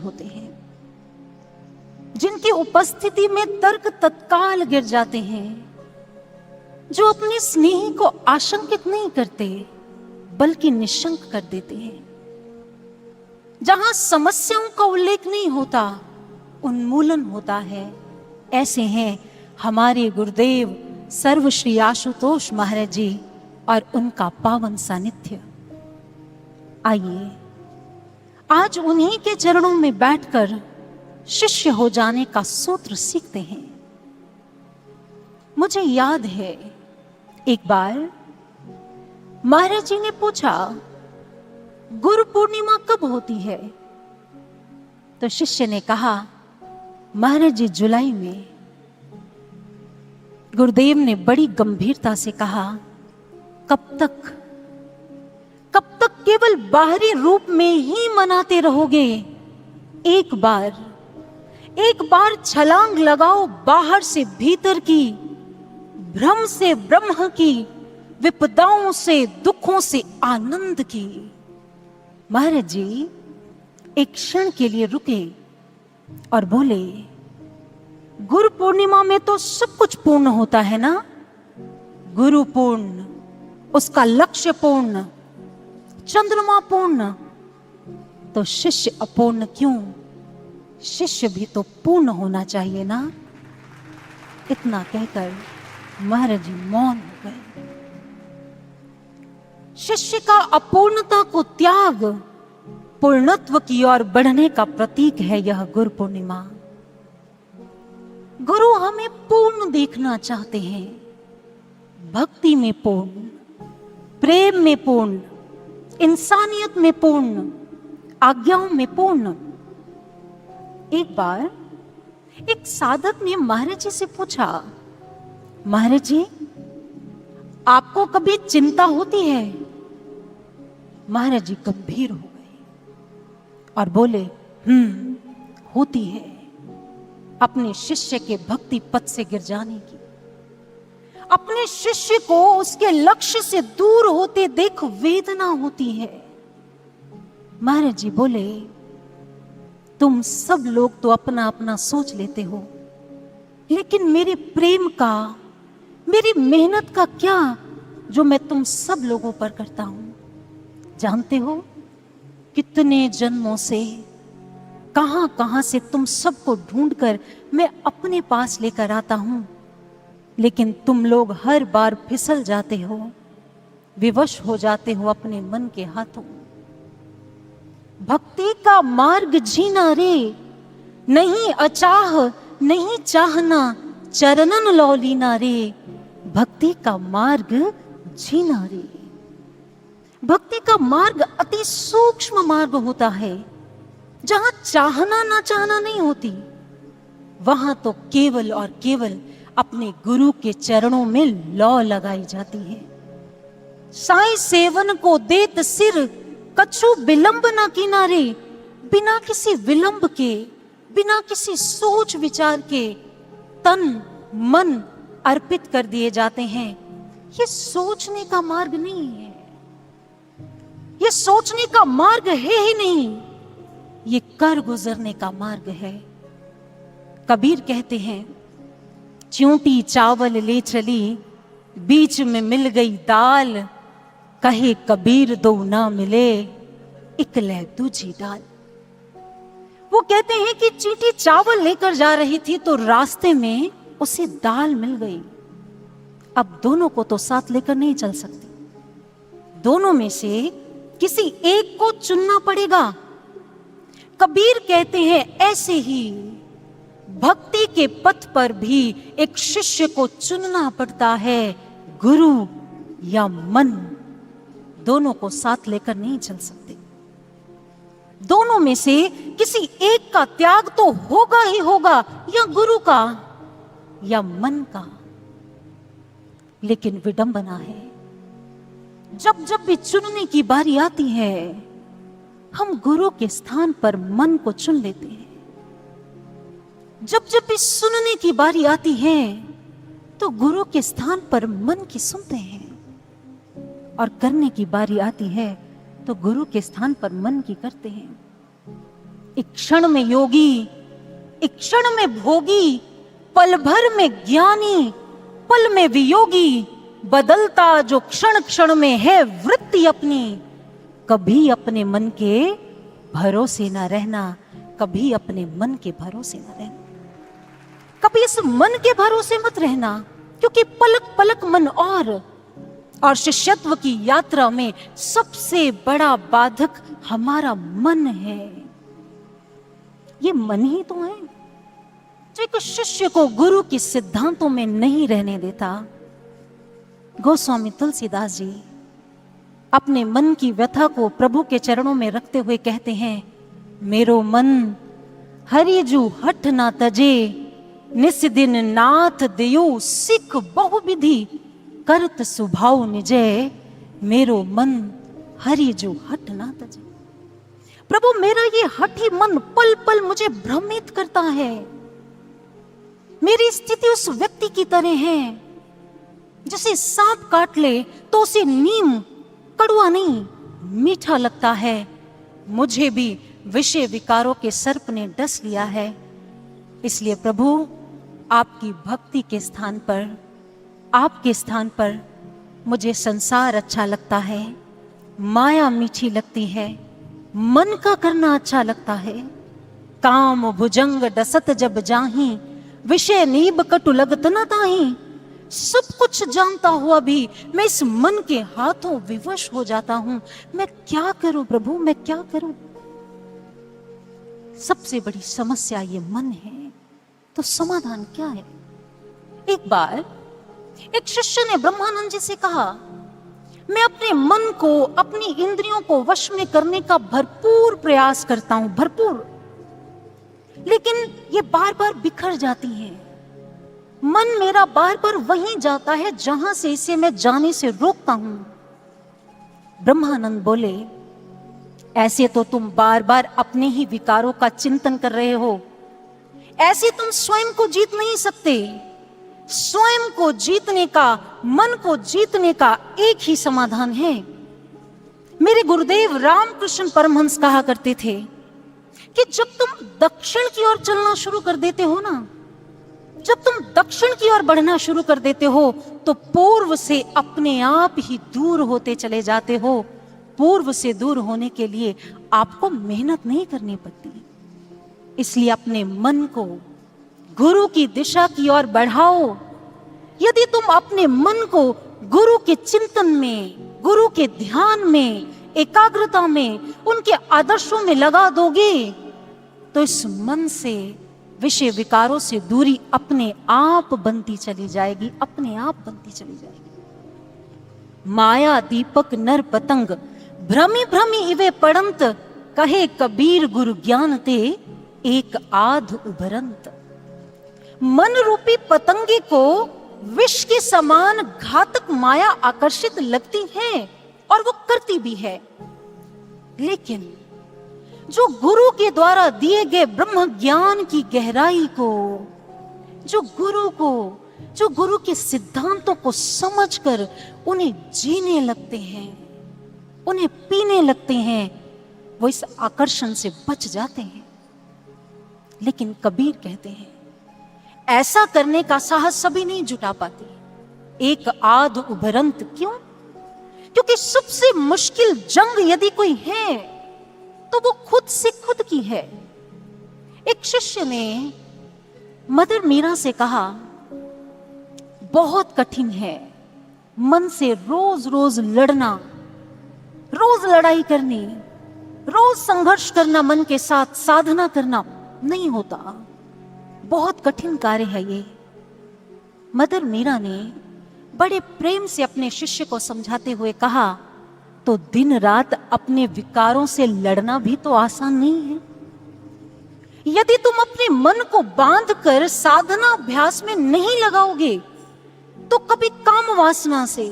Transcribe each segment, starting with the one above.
होते हैं, जिनकी उपस्थिति में तर्क तत्काल गिर जाते हैं, जो अपने स्नेही को आशंकित नहीं करते बल्कि निशंक कर देते हैं। जहां समस्याओं का उल्लेख नहीं होता, उन्मूलन होता है। ऐसे हैं हमारे गुरुदेव सर्वश्री आशुतोष महाराज जी और उनका पावन सानिध्य। आइए आज उन्हीं के चरणों में बैठकर शिष्य हो जाने का सूत्र सीखते हैं। मुझे याद है एक बार महाराज जी ने पूछा, गुरु पूर्णिमा कब होती है? तो शिष्य ने कहा, महाराज जी जुलाई में। गुरुदेव ने बड़ी गंभीरता से कहा, कब तक? कब तक केवल बाहरी रूप में ही मनाते रहोगे? एक बार छलांग लगाओ बाहर से भीतर की, भ्रम से ब्रह्म की, विपदाओं से दुखों से आनंद की। महाराज जी एक क्षण के लिए रुके और बोले, गुरु पूर्णिमा में तो सब कुछ पूर्ण होता है ना? गुरु पूर्ण, उसका लक्ष्य पूर्ण, चंद्रमा पूर्ण, तो शिष्य अपूर्ण क्यों? शिष्य भी तो पूर्ण होना चाहिए ना। इतना कहकर महाराज जी मौन हो गए। शिष्य का अपूर्णता को त्याग पूर्णत्व की ओर बढ़ने का प्रतीक है यह गुरु पूर्णिमा। गुरु हमें पूर्ण देखना चाहते हैं, भक्ति में पूर्ण, प्रेम में पूर्ण, इंसानियत में पूर्ण, आज्ञाओं में पूर्ण। एक बार एक साधक ने महाराज जी से पूछा, महाराज जी आपको कभी चिंता होती है? महाराज जी गंभीर हो गए और बोले, होती है, अपने शिष्य के भक्ति पथ से गिर जाने की, अपने शिष्य को उसके लक्ष्य से दूर होते देख वेदना होती है। महाराज जी बोले, तुम सब लोग तो अपना अपना सोच लेते हो, लेकिन मेरे प्रेम का, मेरी मेहनत का क्या जो मैं तुम सब लोगों पर करता हूं? जानते हो कितने जन्मों से, कहां कहां से तुम सबको ढूंढकर मैं अपने पास लेकर आता हूं, लेकिन तुम लोग हर बार फिसल जाते हो, विवश हो जाते हो अपने मन के हाथों। भक्ति का मार्ग जीना रे, नहीं अचाह नहीं चाहना, चरणन लौ लीना रे। भक्ति का मार्ग जीना रे। भक्ति का मार्ग अति सूक्ष्म मार्ग होता है, जहां चाहना ना चाहना नहीं होती, वहां तो केवल और केवल अपने गुरु के चरणों में लौ लगाई जाती है। साई सेवन को देत सिर, कछु विलंब ना किनारे। बिना किसी विलंब के, बिना किसी सोच विचार के तन मन अर्पित कर दिए जाते हैं। ये सोचने का मार्ग नहीं है, ये सोचने का मार्ग है ही नहीं, ये कर गुजरने का मार्ग है। कबीर कहते हैं, च्यूंटी चावल ले चली, बीच में मिल गई दाल, कहे कबीर दो ना मिले, इकले दूजी दाल। वो कहते हैं कि चींटी चावल लेकर जा रही थी तो रास्ते में उसे दाल मिल गई। अब दोनों को तो साथ लेकर नहीं चल सकती, दोनों में से किसी एक को चुनना पड़ेगा। कबीर कहते हैं, ऐसे ही भक्ति के पथ पर भी एक शिष्य को चुनना पड़ता है, गुरु या मन। दोनों को साथ लेकर नहीं चल सकते, दोनों में से किसी एक का त्याग तो होगा ही होगा, या गुरु का या मन का। लेकिन विडंबना है, जब जब भी चुनने की बारी आती है, हम गुरु के स्थान पर मन को चुन लेते हैं। जब जब भी सुनने की बारी आती है, तो गुरु के स्थान पर मन की सुनते हैं, और करने की बारी आती है तो गुरु के स्थान पर मन की करते हैं। एक क्षण में योगी, एक क्षण में भोगी, पल भर में ज्ञानी, पल में वियोगी, बदलता जो क्षण क्षण में है वृत्ति अपनी। कभी अपने मन के भरोसे न रहना, कभी अपने मन के भरोसे न रहना, कभी इस मन के भरोसे मत रहना, क्योंकि पलक पलक मन और शिष्यत्व की यात्रा में सबसे बड़ा बाधक हमारा मन है। ये मन ही तो है जो एक शिष्य को गुरु के सिद्धांतों में नहीं रहने देता। गोस्वामी तुलसीदास जी अपने मन की व्यथा को प्रभु के चरणों में रखते हुए कहते हैं, मेरो मन हरिजू हठ ना तजे, निस दिन नाथ दियो सिख बहुविधि, करत सुभाव निजय, मेरो मन हरिजू हठ ना तजे। प्रभु मेरा ये हठी मन पल पल मुझे भ्रमित करता है। मेरी स्थिति उस व्यक्ति की तरह है जिसे सांप काट ले तो उसे नीम कड़वा नहीं मीठा लगता है। मुझे भी विषय विकारों के सर्प ने डस लिया है। इसलिए प्रभु आपकी भक्ति के स्थान पर, आपके स्थान पर मुझे संसार अच्छा लगता है, माया मीठी लगती है, मन का करना अच्छा लगता है। काम भुजंग डसत जब जाही, विषय नीब कटु लगत न ताही। सब कुछ जानता हुआ भी मैं इस मन के हाथों विवश हो जाता हूं। मैं क्या करूं प्रभु, मैं क्या करूं? सबसे बड़ी समस्या ये मन है। तो समाधान क्या है? एक बार एक शिष्य ने ब्रह्मानंद जी से कहा, मैं अपने मन को, अपनी इंद्रियों को वश में करने का भरपूर प्रयास करता हूं, भरपूर, लेकिन ये बार बार बिखर जाती हैं। मन मेरा बार बार वहीं जाता है जहां से इसे मैं जाने से रोकता हूं। ब्रह्मानंद बोले, ऐसे तो तुम बार बार अपने ही विकारों का चिंतन कर रहे हो। ऐसे तुम स्वयं को जीत नहीं सकते। स्वयं को जीतने का, मन को जीतने का एक ही समाधान है। मेरे गुरुदेव रामकृष्ण परमहंस कहा करते थे कि जब तुम दक्षिण की ओर चलना शुरू कर देते हो ना, जब तुम दक्षिण की ओर बढ़ना शुरू कर देते हो तो पूर्व से अपने आप ही दूर होते चले जाते हो। पूर्व से दूर होने के लिए आपको मेहनत नहीं करनी पड़ती। इसलिए अपने मन को गुरु की दिशा की ओर बढ़ाओ। यदि तुम अपने मन को गुरु के चिंतन में, गुरु के ध्यान में, एकाग्रता में, उनके आदर्शों में लगा दोगे तो इस मन से, विषय विकारों से दूरी अपने आप बनती चली जाएगी, अपने आप बनती चली जाएगी। माया दीपक नर पतंग, भ्रमी भ्रमी इवे पड़ंत, कहे कबीर गुरु ज्ञान ते एक आध उभरंत। मन रूपी पतंगे को विष के समान घातक माया आकर्षित लगती है और वो करती भी है, लेकिन जो गुरु के द्वारा दिए गए ब्रह्म ज्ञान की गहराई को, जो गुरु के सिद्धांतों को समझकर उन्हें जीने लगते हैं, उन्हें पीने लगते हैं, वो इस आकर्षण से बच जाते हैं। लेकिन कबीर कहते हैं, ऐसा करने का साहस सभी नहीं जुटा पाते। एक आध उभरंत, क्यों? क्योंकि सबसे मुश्किल जंग यदि कोई है तो वो खुद से खुद की है। एक शिष्य ने मदर मीरा से कहा, बहुत कठिन है मन से रोज रोज लड़ना, रोज लड़ाई करनी, रोज संघर्ष करना, मन के साथ साधना करना नहीं होता, बहुत कठिन कार्य है ये। मदर मीरा ने बड़े प्रेम से अपने शिष्य को समझाते हुए कहा, तो दिन रात अपने विकारों से लड़ना भी तो आसान नहीं है। यदि तुम अपने मन को बांधकर साधना अभ्यास में नहीं लगाओगे तो कभी काम वासना से,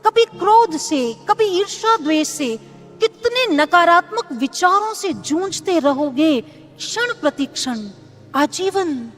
कभी क्रोध से, कभी ईर्ष्या द्वेष से, कितने नकारात्मक विचारों से जूझते रहोगे क्षण प्रति क्षण, आजीवन,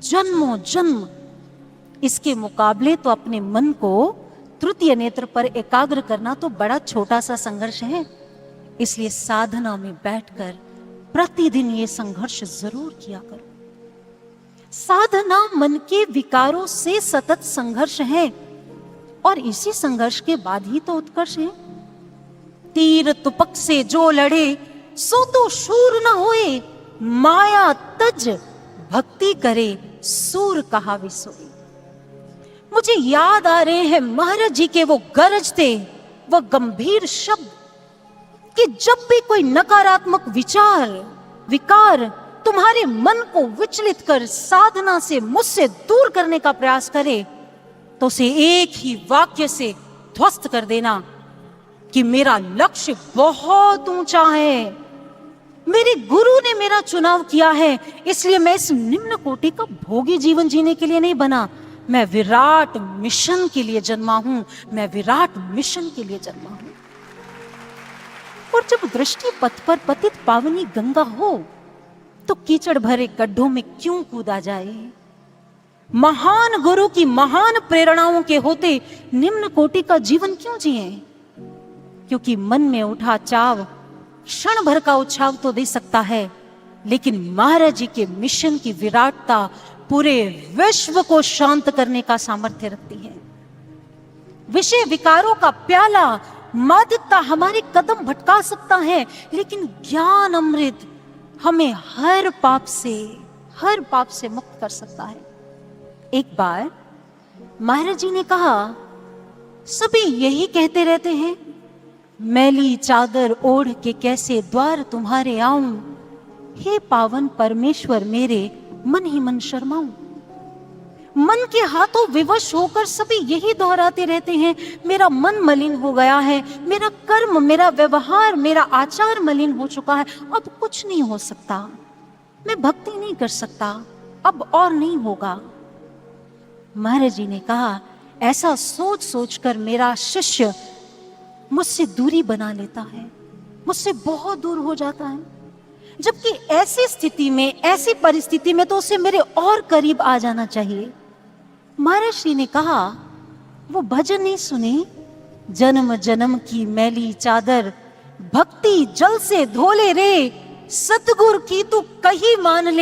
जन्मों जन्म। इसके मुकाबले तो अपने मन को तृतीय नेत्र पर एकाग्र करना तो बड़ा छोटा सा संघर्ष है। इसलिए साधना में बैठकर प्रतिदिन ये संघर्ष जरूर किया करो। साधना मन के विकारों से सतत संघर्ष है और इसी संघर्ष के बाद ही तो उत्कर्ष है। तीर तुपक से जो लड़े सो तो शूर न होए, माया तज भक्ति करे सूर कहावे सोए। मुझे याद आ रहे हैं महाराज जी के वो गरजते वो गंभीर शब्द कि जब भी कोई नकारात्मक विकार तुम्हारे मन को विचलित कर साधना से मुझसे दूर करने का प्रयास करे तो उसे एक ही वाक्य से ध्वस्त कर देना कि मेरा लक्ष्य बहुत ऊंचा है, मेरे गुरु ने मेरा चुनाव किया है, इसलिए मैं इस निम्न कोटि का भोगी जीवन जीने के लिए नहीं बना, मैं विराट मिशन के लिए जन्मा हूं, मैं विराट मिशन के लिए जन्मा हूं। और जब दृष्टि पथ पर पतित पावनी गंगा हो तो कीचड़ भरे गड्ढों में क्यों कूदा जाए। महान गुरु की महान प्रेरणाओं के होते निम्न कोटि का जीवन क्यों जिए? क्योंकि मन में उठा चाव क्षण भर का उत्साह तो दे सकता है, लेकिन महाराज जी के मिशन की विराटता पूरे विश्व को शांत करने का सामर्थ्य रखती है। विषय विकारों का प्याला मादकता हमारे कदम भटका सकता है, लेकिन ज्ञान अमृत हमें हर पाप से मुक्त कर सकता है। एक बार महाराज जी ने कहा, सभी यही कहते रहते हैं, मैली चादर ओढ़ के कैसे द्वार तुम्हारे आऊं, हे पावन परमेश्वर मेरे मन ही मन शर्माऊं। मन के हाथों विवश होकर सभी यही दोहराते रहते हैं, मेरा मन मलिन हो गया है, मेरा कर्म, मेरा व्यवहार, मेरा आचार मलिन हो चुका है, अब कुछ नहीं हो सकता, मैं भक्ति नहीं कर सकता, अब और नहीं होगा। महाराज जी ने कहा, ऐसा सोच सोचकर मेरा शिष्य मुझसे दूरी बना लेता है, मुझसे बहुत दूर हो जाता है, जबकि ऐसी स्थिति में, ऐसी परिस्थिति में तो उसे मेरे और करीब आ जाना चाहिए। महाराज जी ने कहा, वो भजन नहीं सुने, जन्म जन्म की मैली चादर भक्ति जल से धो ले रे, सतगुर की तू कही मान ले।